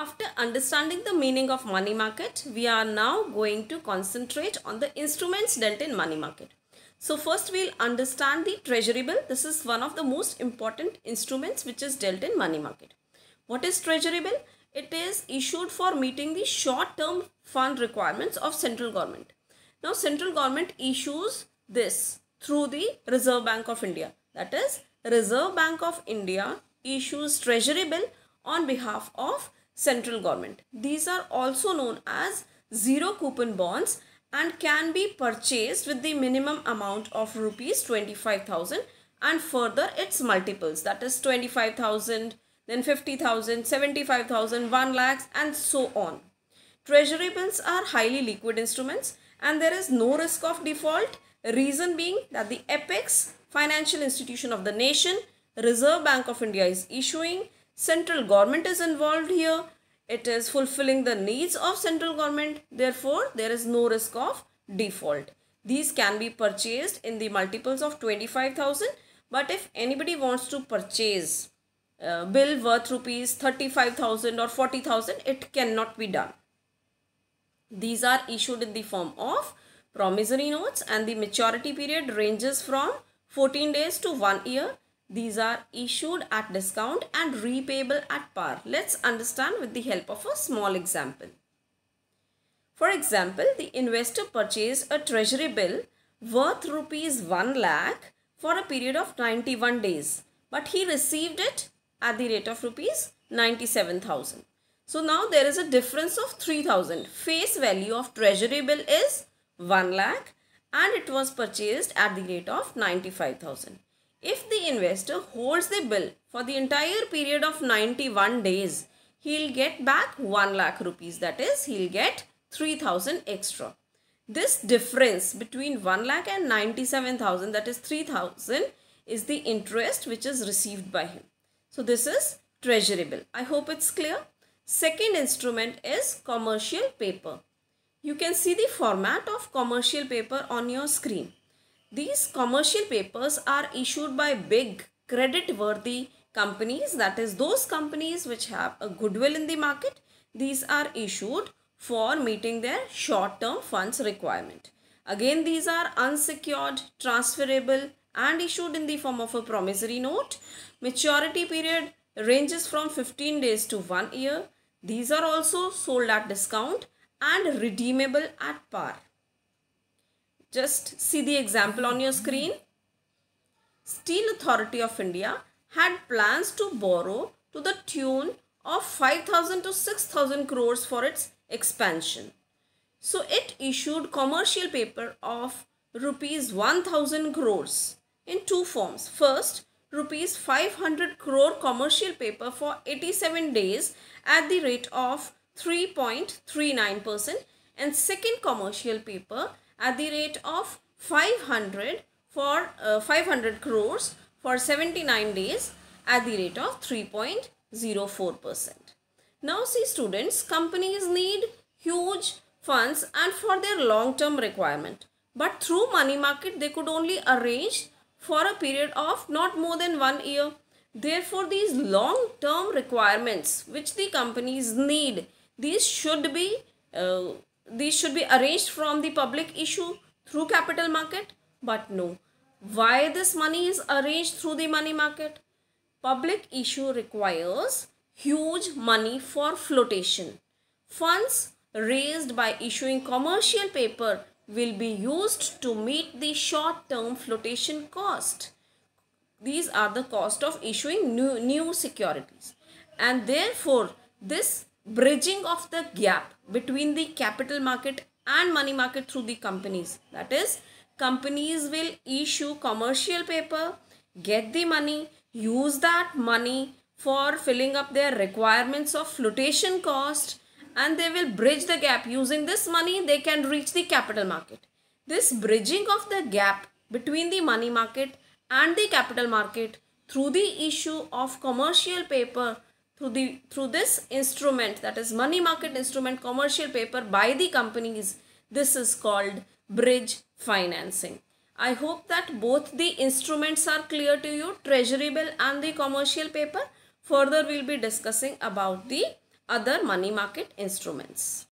After understanding the meaning of money market, we are now going to concentrate on the instruments dealt in money market. So first we'll understand the treasury bill. This is one of the most important instruments which is dealt in money market. What is treasury bill? It is issued for meeting the short-term fund requirements of central government. Now central government issues this through the Reserve Bank of India. That is, Reserve Bank of India issues treasury bill on behalf of central government. These are also known as zero coupon bonds and can be purchased with the minimum amount of rupees 25,000 and further its multiples, that is 25,000, then 50,000, 75,000, 1 lakh and so on. Treasury bills are highly liquid instruments and there is no risk of default. Reason being that the apex financial institution of the nation, Reserve Bank of India, is issuing. Central government is involved here. It is fulfilling the needs of central government. Therefore, there is no risk of default. These can be purchased in the multiples of 25,000. But if anybody wants to purchase a bill worth rupees 35,000 or 40,000, it cannot be done. These are issued in the form of promissory notes and the maturity period ranges from 14 days to 1 year. These are issued at discount and repayable at par. Let's understand with the help of a small example. For example, the investor purchased a treasury bill worth rupees 1 lakh for a period of 91 days, but he received it at the rate of rupees 97,000. So now there is a difference of 3,000. Face value of treasury bill is 1 lakh and it was purchased at the rate of 95,000. If the investor holds the bill for the entire period of 91 days, he'll get back 1 lakh rupees. That is, he'll get 3,000 extra. This difference between 1 lakh and 97,000, that is 3,000, is the interest which is received by him. So this is treasury bill. I hope it's clear. Second instrument is commercial paper. You can see the format of commercial paper on your screen. These commercial papers are issued by big credit-worthy companies, that is those companies which have a goodwill in the market. These are issued for meeting their short-term funds requirement. Again, these are unsecured, transferable and issued in the form of a promissory note. Maturity period ranges from 15 days to 1 year. These are also sold at discount and redeemable at par. Just see the example on your screen. Steel Authority of India had plans to borrow to the tune of 5,000 to 6,000 crores for its expansion. So it issued commercial paper of rupees 1,000 crores in two forms. First, rupees 500 crore commercial paper for 87 days at the rate of 3.39% and second commercial paper at the rate of 500 crores for 79 days at the rate of 3.04%. Now see students, companies need huge funds and for their long-term requirement. But through money market, they could only arrange for a period of not more than 1 year. Therefore, these long-term requirements which the companies need, these should be arranged from the public issue through capital market. But no. Why this money is arranged through the money market? Public issue requires huge money for flotation. Funds raised by issuing commercial paper will be used to meet the short-term flotation cost. These are the cost of issuing new securities. And therefore, this bridging of the gap between the capital market and money market through the companies. That is, companies will issue commercial paper, get the money, use that money for filling up their requirements of flotation cost, and they will bridge the gap. Using this money, they can reach the capital market. This bridging of the gap between the money market and the capital market through the issue of commercial paper through this instrument, that is money market instrument, commercial paper by the companies, this is called bridge financing. I hope that both the instruments are clear to you, treasury bill and the commercial paper. Further, we will be discussing about the other money market instruments.